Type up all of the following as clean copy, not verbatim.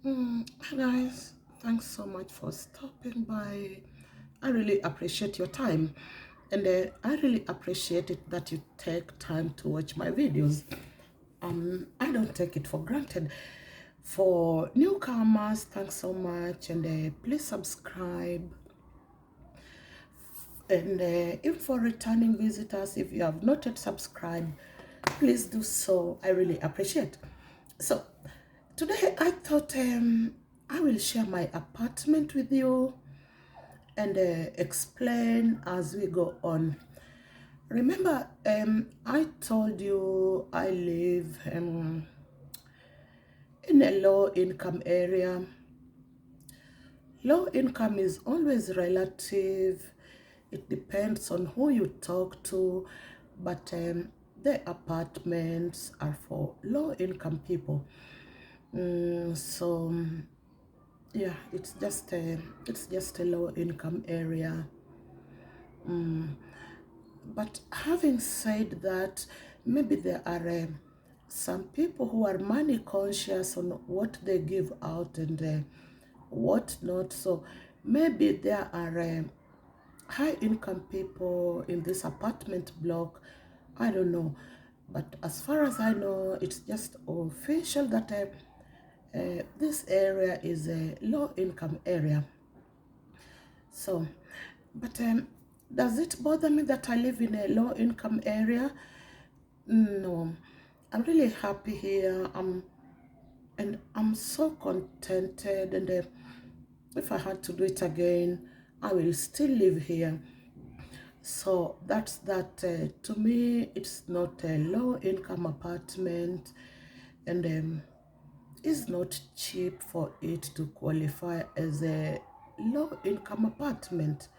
Hi guys, thanks so much for stopping by. I really appreciate your time, and I really appreciate it that you take time to watch my videos. I don't take it for granted. For newcomers, thanks so much, and please subscribe. And if for returning visitors, if you have not yet subscribed, please do so. I really appreciate. So today I thought I will share my apartment with you and explain as we go on. Remember, I told you I live in a low income area. Low income is always relative. It depends on who you talk to, but the apartments are for low income people. So yeah, it's just a low income area. But having said that, maybe there are some people who are money conscious on what they give out and what not. So maybe there are high income people in this apartment block. I don't know. But as far as I know, it's just official that this area is a low income area. So, but does it bother me that I live in a low income area? No, I'm really happy here. I'm so contented, and if I had to do it again, I will still live here. So that's that. To me, it's not a low income apartment, and it's not cheap for it to qualify as a low income apartment.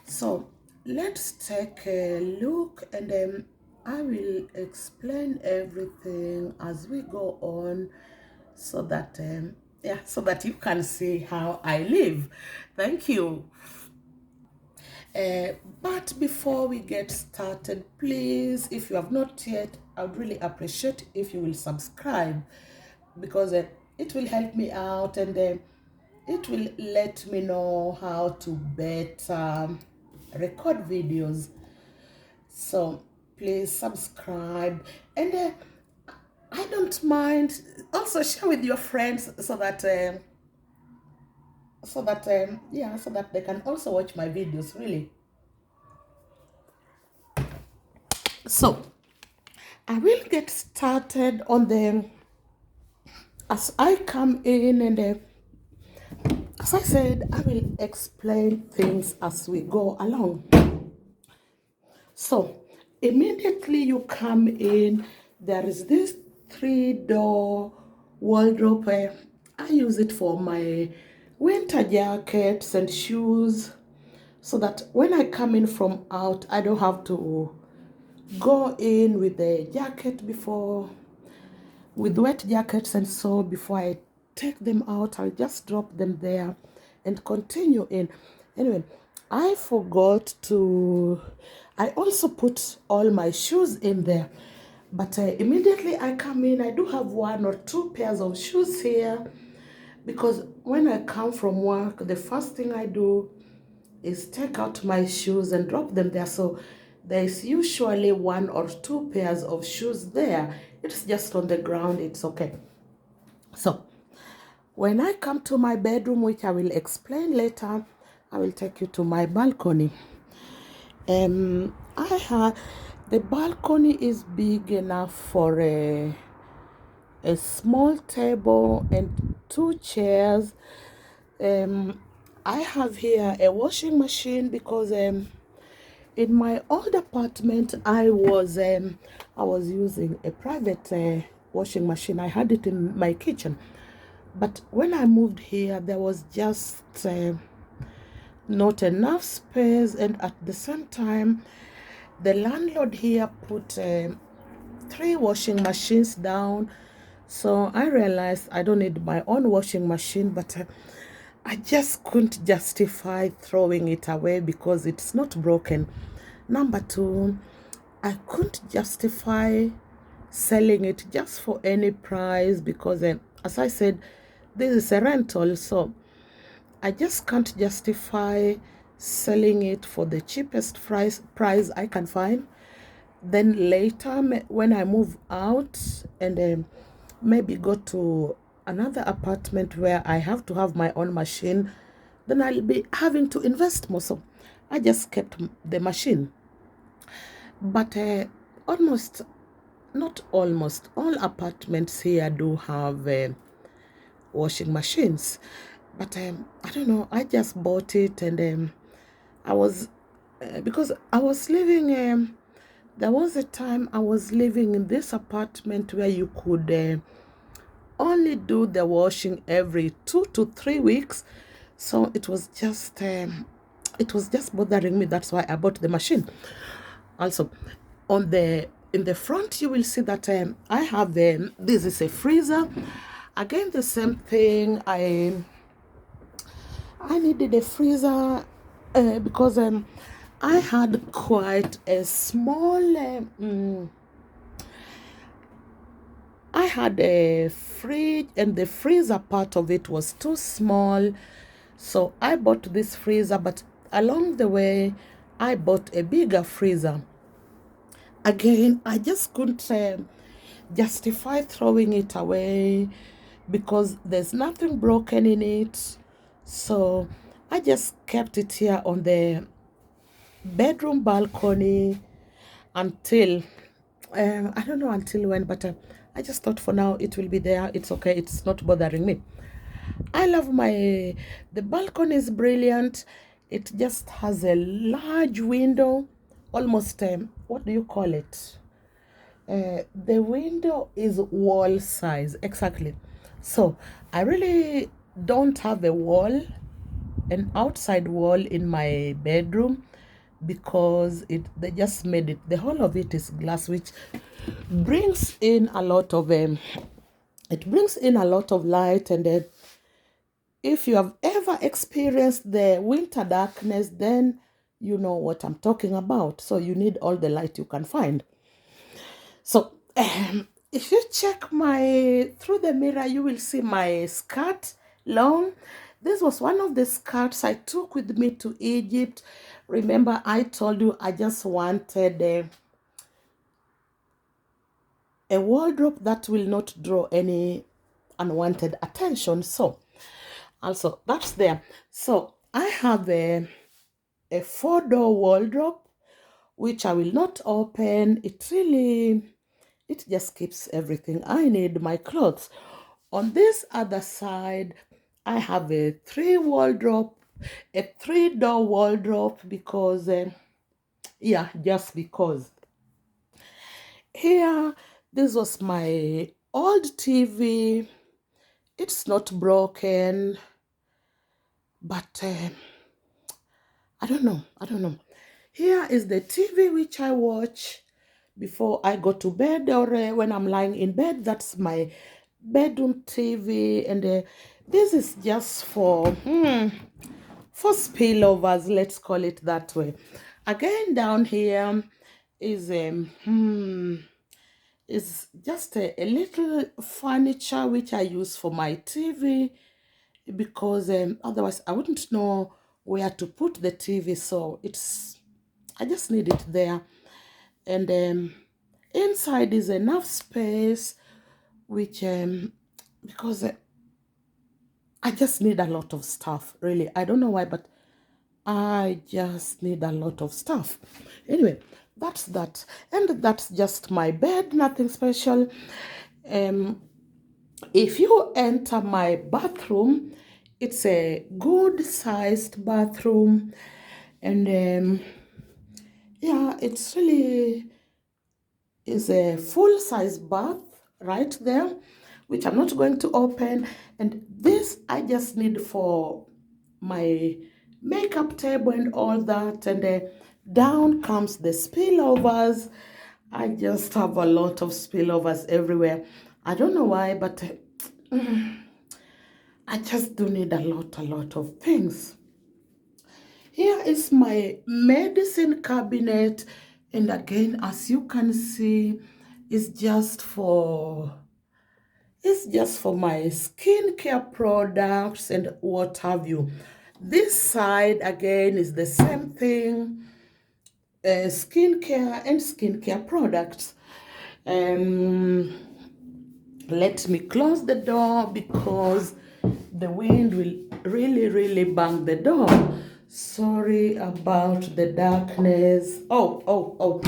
So let's take a look, and I will explain everything as we go on, so that so that you can see how I live. Thank you. But before we get started, please, if you have not yet, I would really appreciate if you will subscribe, because it will help me out, and it will let me know how to better record videos. So please subscribe, and I don't mind also share with your friends, so that yeah, so that they can also watch my videos, really. So I will get started on the as I come in, and as I said, I will explain things as we go along. So immediately you come in, there is this 3-door wardrobe. I use it for my winter jackets and shoes, so that when I come in from out, I don't have to go in with the jacket before, with wet jackets, and so before I take them out, I'll just drop them there and continue in. Anyway, I forgot to, I also put all my shoes in there, but immediately I come in, I do have 1 or 2 pairs of shoes here, because when I come from work, the first thing I do is take out my shoes and drop them there. So there's usually 1 or 2 pairs of shoes there. It's just on the ground, it's okay. So when I come to my bedroom, which I will explain later, I will take you to my balcony. I have, the balcony is big enough for a small table and 2 chairs. I have here a washing machine, because in my old apartment, I was using a private washing machine. I had it in my kitchen, but when I moved here, there was just not enough space, and at the same time, the landlord here put 3 washing machines down. So I realized I don't need my own washing machine, but I just couldn't justify throwing it away because it's not broken. Number 2, I couldn't justify selling it just for any price, because as I said, this is a rental, so I just can't justify selling it for the cheapest price I can find. Then later, when I move out and maybe go to another apartment where I have to have my own machine, then I'll be having to invest more. So I just kept the machine. But almost, not almost, all apartments here do have washing machines. But I don't know, I just bought it, and I was, because I was living, there was a time I was living in this apartment where you could only do the washing every 2 to 3 weeks. So it was just bothering me. That's why I bought the machine. Also, in the front, you will see that I have this is a freezer. Again, the same thing. I needed a freezer because I had quite a small. I had a fridge, and the freezer part of it was too small. So I bought this freezer, but along the way, I bought a bigger freezer. Again, I just couldn't justify throwing it away because there's nothing broken in it. So I just kept it here on the bedroom balcony until I don't know until when, but I just thought for now it will be there. It's okay. It's not bothering me. I love the balcony is brilliant. It just has a large window, almost what do you call it? The window is wall size, exactly. So I really don't have a wall, an outside wall in my bedroom, because they just made it, the whole of it is glass, which brings in a lot of it brings in a lot of light. And then if you have ever experienced the winter darkness, then you know what I'm talking about. So you need all the light you can find. So if you check my through the mirror, you will see my skirt long. This was one of the skirts I took with me to Egypt. Remember, I told you I just wanted a wardrobe that will not draw any unwanted attention. So also that's there. So I have a 4-door wardrobe which I will not open. It just keeps everything I need, my clothes. On this other side, I have a 3-door wardrobe, because yeah, just because. Here, this was my old TV. It's not broken, but I don't know. Here is the TV which I watch before I go to bed, or when I'm lying in bed. That's my bedroom TV. And this is just for spillovers, let's call it that way. Again, down here is just a little furniture which I use for my TV, because otherwise I wouldn't know where to put the TV. So I just need it there. And inside is enough space, which because I just need a lot of stuff, really. I don't know why, but I just need a lot of stuff. Anyway, that's that. And that's just my bed, nothing special. If you enter my bathroom, it's a good sized bathroom. And yeah, it's really is a full size bath right there, which I'm not going to open. And this I just need for my makeup table and all that. And down comes the spillovers. I just have a lot of spillovers everywhere. I don't know why, but I just do need a lot of things. Here is my medicine cabinet. And again, as you can see, it's just for, It's just for my skincare products and what have you. This side again is the same thing, skincare and skincare products. Um, Let me close the door because the wind will really bang the door. Sorry about the darkness. Oh,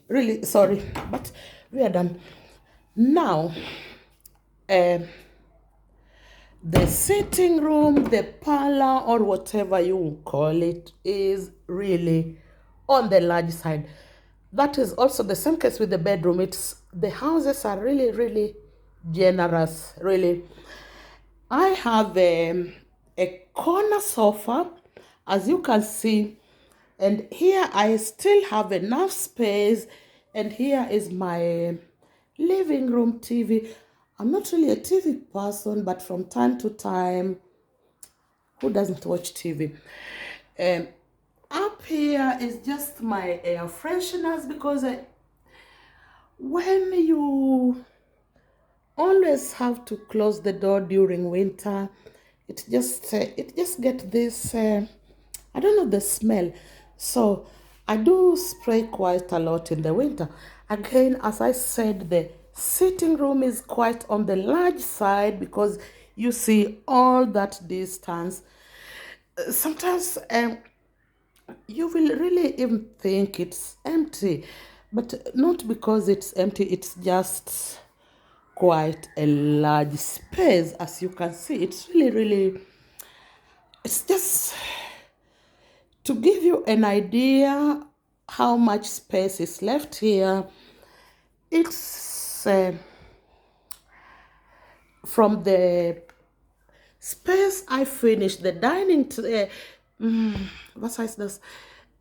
really sorry, but we are done. Now, um, the sitting room, the parlor, or whatever you call it, is really on the large side. That is also the same case with the bedroom. It's the houses are really generous, really. I have a corner sofa, as you can see, and here I still have enough space, and here is my living room TV. I'm not really a TV person, but from time to time, who doesn't watch TV? Um, Up here is just my air fresheners because when you always have to close the door during winter, it just get this I don't know, the smell. So I do spray quite a lot in the winter. Again, as I said, the sitting room is quite on the large side because you see all that distance. Sometimes you will really even think it's empty, but not because it's empty, it's just quite a large space. As you can see, it's really, it's just to give you an idea how much space is left here. It's from the space I finished the dining what size does,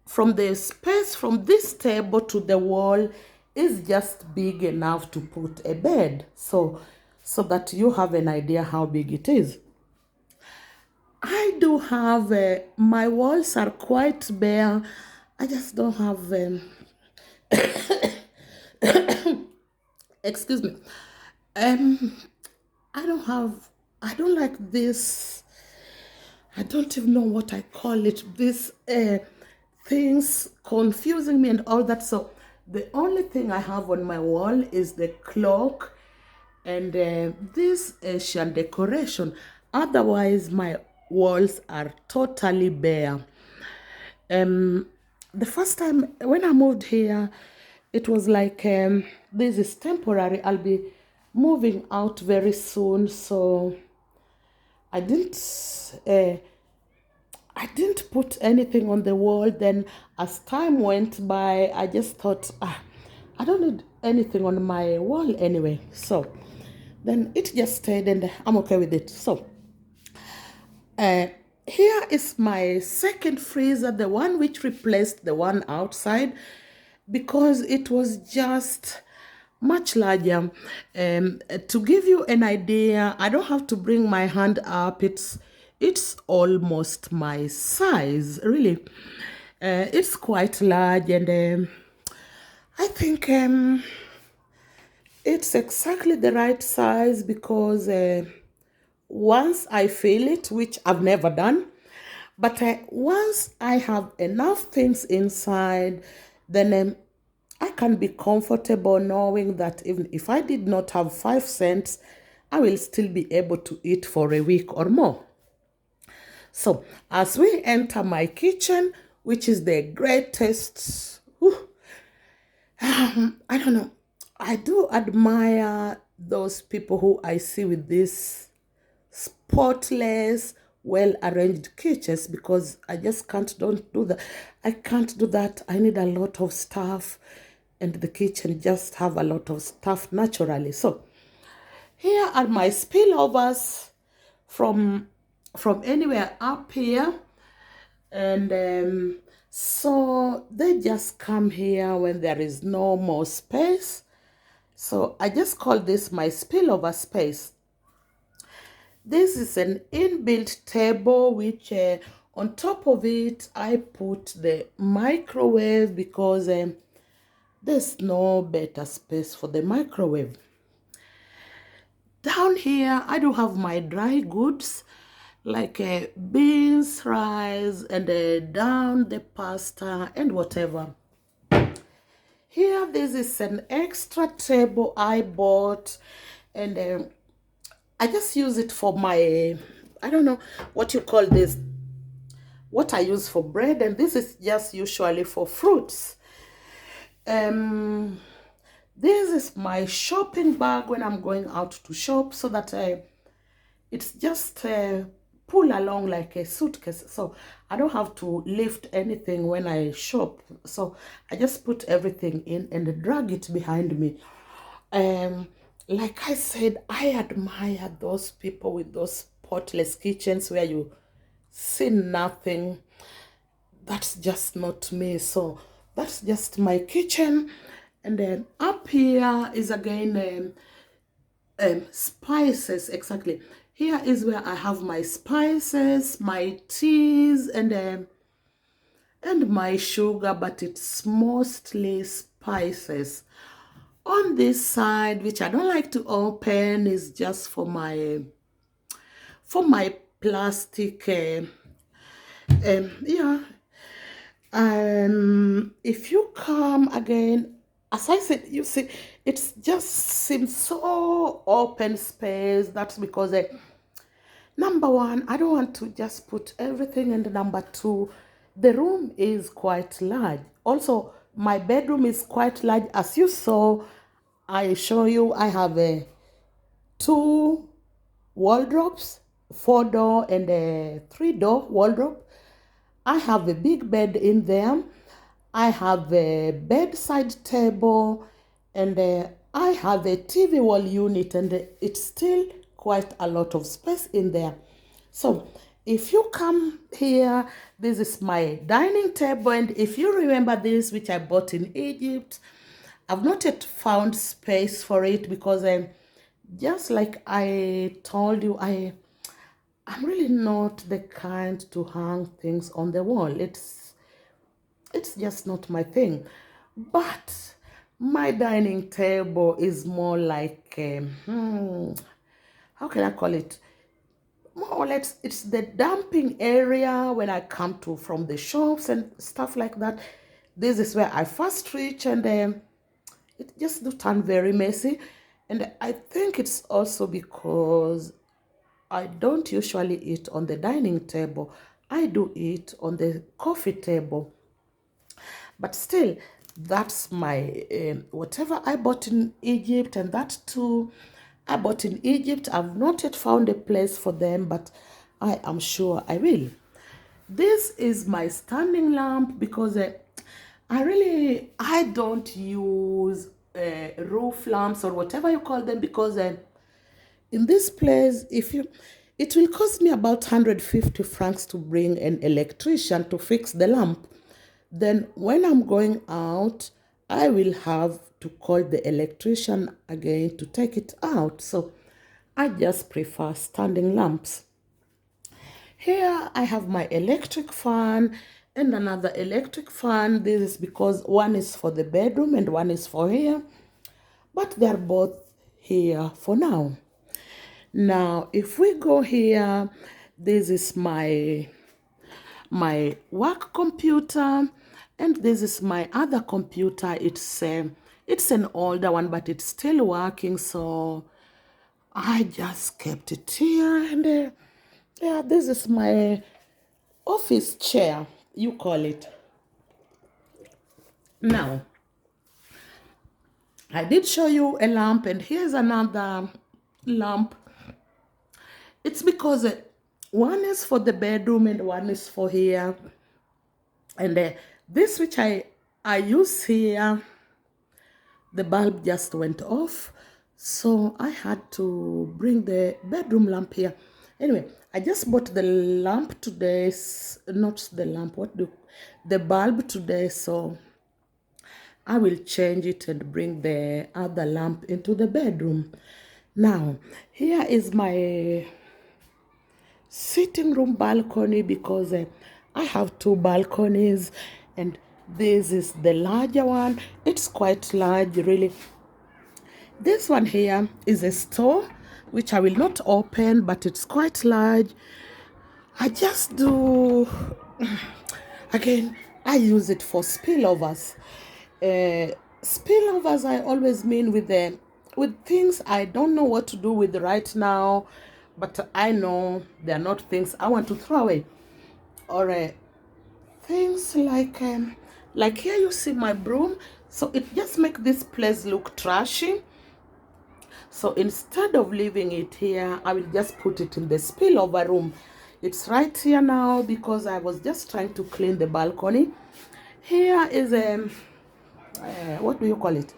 from the space from this table to the wall is just big enough to put a bed, so that you have an idea how big it is. I do have my walls are quite bare. I just don't have excuse me. um I don't like this. I don't even know what I call it. This things confusing me and all that. So the only thing I have on my wall is the clock and this Asian decoration. Otherwise, my walls are totally bare. The first time when I moved here, it was like this is temporary. I'll be moving out very soon, so I didn't uh, I didn't put anything on the wall. Then as time went by, I just thought, I don't need anything on my wall anyway. So then it just stayed and I'm okay with it. So uh, here is my second freezer, the one which replaced the one outside because it was just much larger. To give you an idea, I don't have to bring my hand up. It's almost my size, really. It's quite large, and I think it's exactly the right size because once I feel it, which I've never done, but once I have enough things inside, then I can be comfortable knowing that even if I did not have 5 cents, I will still be able to eat for a week or more. So as we enter my kitchen, which is the greatest, I don't know, I do admire those people who I see with this spotless, well-arranged kitchens because I just don't do that. I can't do that. I need a lot of stuff, and the kitchen just have a lot of stuff naturally. So here are my spillovers from anywhere up here, and so they just come here when there is no more space. So I just call this my spillover space. This is an inbuilt table which on top of it I put the microwave because there's no better space for the microwave. Down here, I do have my dry goods like beans, rice, and down the pasta and whatever. Here, this is an extra table I bought, and I just use it for my, I don't know what you call this, what I use for bread, and this is just usually for fruits. Um, this is my shopping bag when I'm going out to shop, so that it's just pull along like a suitcase, so I don't have to lift anything when I shop. So I just put everything in and drag it behind me. um like I said, I admire those people with those spotless kitchens where you see nothing. That's just not me. So that's just my kitchen. And then up here is again spices. Exactly, here is where I have my spices, my teas, and my sugar, but it's mostly spices. On this side, which I don't like to open, is just for my plastic yeah. If you come again, as I said, you see, it's just seems so open space. That's because number one, I don't want to just put everything, and number two, the room is quite large. Also, my bedroom is quite large. As you saw, I show you, I have two wardrobes, 4-door and a 3-door wardrobe. I have a big bed in there. I have a bedside table, and I have a TV wall unit, and it's still quite a lot of space in there. So if you come here, this is my dining table, and if you remember this, which I bought in Egypt, I've not yet found space for it because just like I told you, I'm really not the kind to hang things on the wall. It's just not my thing. But my dining table is more like how can I call it? More or less, it's the dumping area when I come to from the shops and stuff like that. This is where I first reach, and it just do turn very messy. And I think it's also because I don't usually eat on the dining table. I do eat on the coffee table. But still, that's my whatever I bought in Egypt, and that too I bought in Egypt. I've not yet found a place for them, but I am sure I will. This is my standing lamp because I don't use roof lamps or whatever you call them, because in this place, if you it will cost me about 150 francs to bring an electrician to fix the lamp. Then when I'm going out, I will have to call the electrician again to take it out. So I just prefer standing lamps. Here I have my electric fan and another electric fan. This is because one is for the bedroom and one is for here, but they're both here for now. Now, if we go here, this is my work computer, and this is my other computer. It's an older one, but it's still working, so I just kept it here. And yeah, this is my office chair, you call it. Now, I did show you a lamp, and here's another lamp. It's because one is for the bedroom and one is for here. And this which I use here, the bulb just went off, so I had to bring the bedroom lamp here. Anyway, I just bought the lamp today, not the lamp, the bulb today, so I will change it and bring the other lamp into the bedroom. Now, here is my sitting room balcony, because I have two balconies, and this is the larger one. It's quite large, really. This one here is a store, which I will not open, but it's quite large. I just do, again, I use it for spillovers. Spillovers I always mean with things I don't know what to do with right now, but I know they're not things I want to throw away. Or things like here you see my broom, so it just makes this place look trashy. So instead of leaving it here, I will just put it in the spillover room. It's right here now because I was just trying to clean the balcony. Here is what do you call it?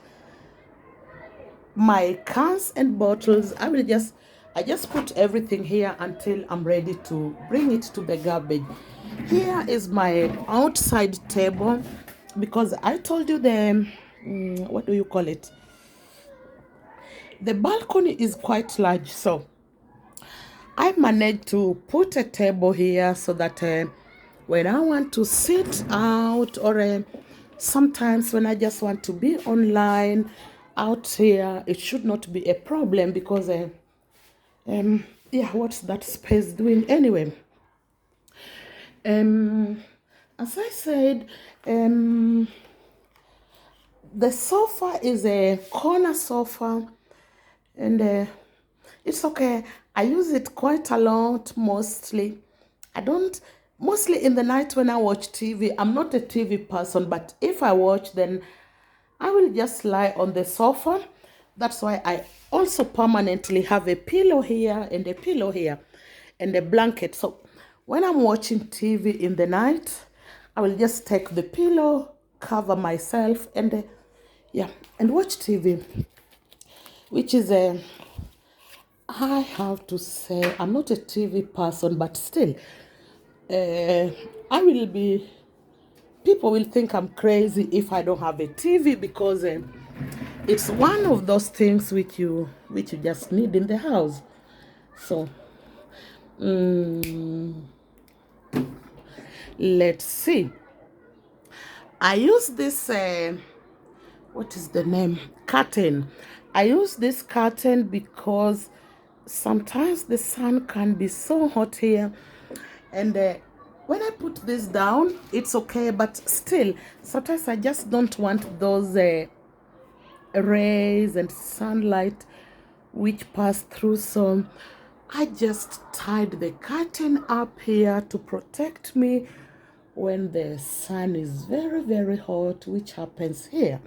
My cans and bottles. I just put everything here until I'm ready to bring it to the garbage. Here is my outside table because I told you what do you call it? The balcony is quite large, so I managed to put a table here so that when I want to sit out, or sometimes when I just want to be online out here, it should not be a problem because yeah, what's that space doing anyway? As I said, the sofa is a corner sofa, and it's okay. I use it quite a lot mostly. I don't, mostly in the night when I watch TV. I'm not a TV person, but if I watch, then I will just lie on the sofa. That's why I also permanently have a pillow here and a pillow here and a blanket. So when I'm watching TV in the night, I will just take the pillow, cover myself, and yeah, and watch TV, which is a I have to say, I'm not a TV person, but still, I will be, people will think I'm crazy if I don't have a TV because it's one of those things which you just need in the house. So, let's see. I use this, what is the name? Curtain. I use this curtain because sometimes the sun can be so hot here, and when I put this down, it's okay, but still, sometimes I just don't want those rays and sunlight which pass through. So I just tied the curtain up here to protect me when the sun is very, very hot, which happens here.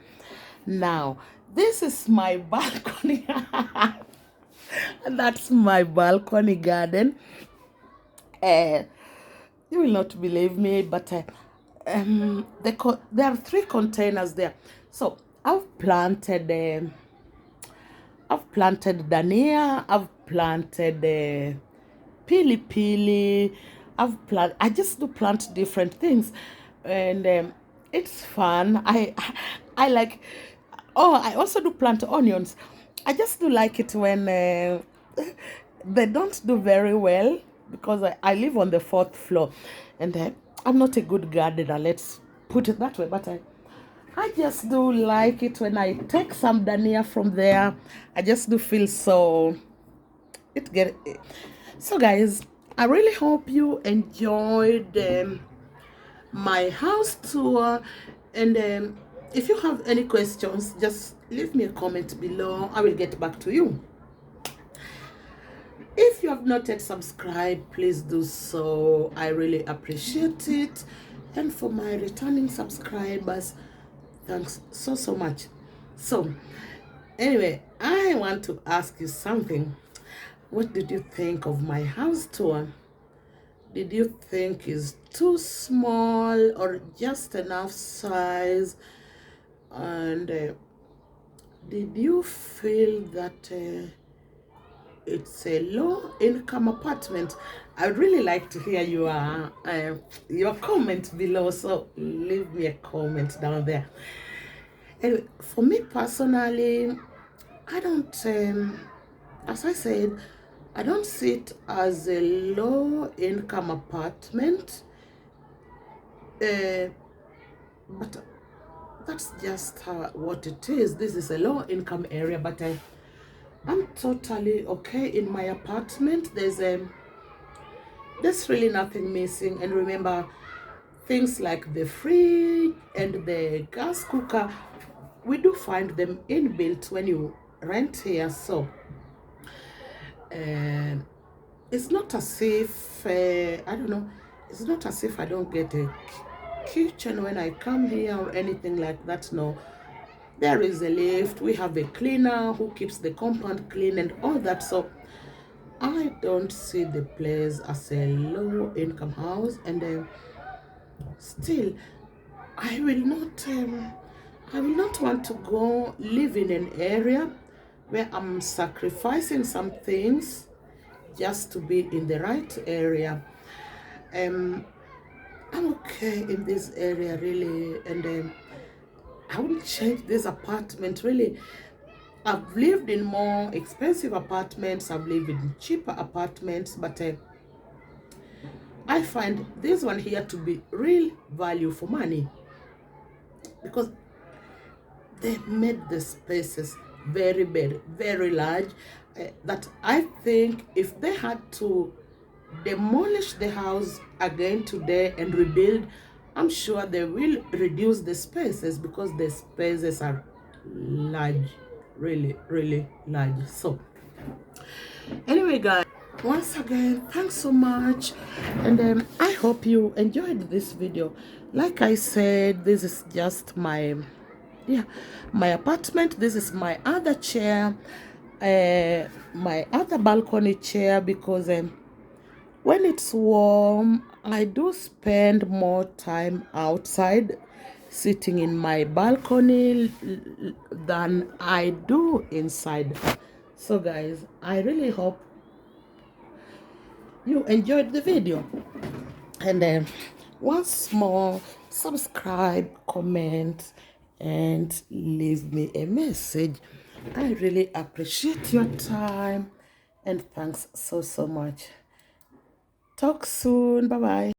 Now, this is my balcony. That's my balcony garden. Uh, you will not believe me, but there are 3 containers there. So I've planted dania, I've planted pili pili, I just do plant different things, and it's fun. I like. Oh, I also do plant onions. I just do like it when they don't do very well because I live on the 4th floor, and I'm not a good gardener. Let's put it that way. But I just do like it when I take some dania from there. I just do feel so it get so guys, I really hope you enjoyed my house tour, and if you have any questions, just leave me a comment below. I will get back to you. If you have not yet subscribed, please do so. I really appreciate it. And for my returning subscribers, thanks so much. So anyway, I want to ask you something. What did you think of my house tour? Did you think it's too small or just enough size? And did you feel that it's a low income apartment? I'd really like to hear your comment below, so leave me a comment down there. Anyway, for me personally, I don't as I said, I don't see it as a low income apartment, but that's just what it is. This is a low income area, but I'm totally okay in my apartment. There's really nothing missing. And remember, things like the fridge and the gas cooker, we do find them inbuilt when you rent here. So um, it's not as if I don't know. It's not as if I don't get a kitchen when I come here or anything like that. No, there is a lift. We have a cleaner who keeps the compound clean and all that. So I don't see the place as a low income house, and still I will not want to go live in an area where I'm sacrificing some things just to be in the right area. um I'm okay in this area really, and I wouldn't change this apartment really. I've lived in more expensive apartments, I've lived in cheaper apartments, but I find this one here to be real value for money, because they made the spaces very, very, very large. That I think if they had to demolish the house again today and rebuild, I'm sure they will reduce the spaces, because the spaces are large, really, really large. So anyway, guys, once again, thanks so much, and I hope you enjoyed this video. Like I said, this is just my, yeah, my apartment. This is my other chair, my other balcony chair, because when it's warm, I do spend more time outside sitting in my balcony than I do inside. So guys, I really hope you enjoyed the video, and once more, subscribe, comment, and leave me a message. I really appreciate your time, and thanks so much. Talk soon. Bye bye.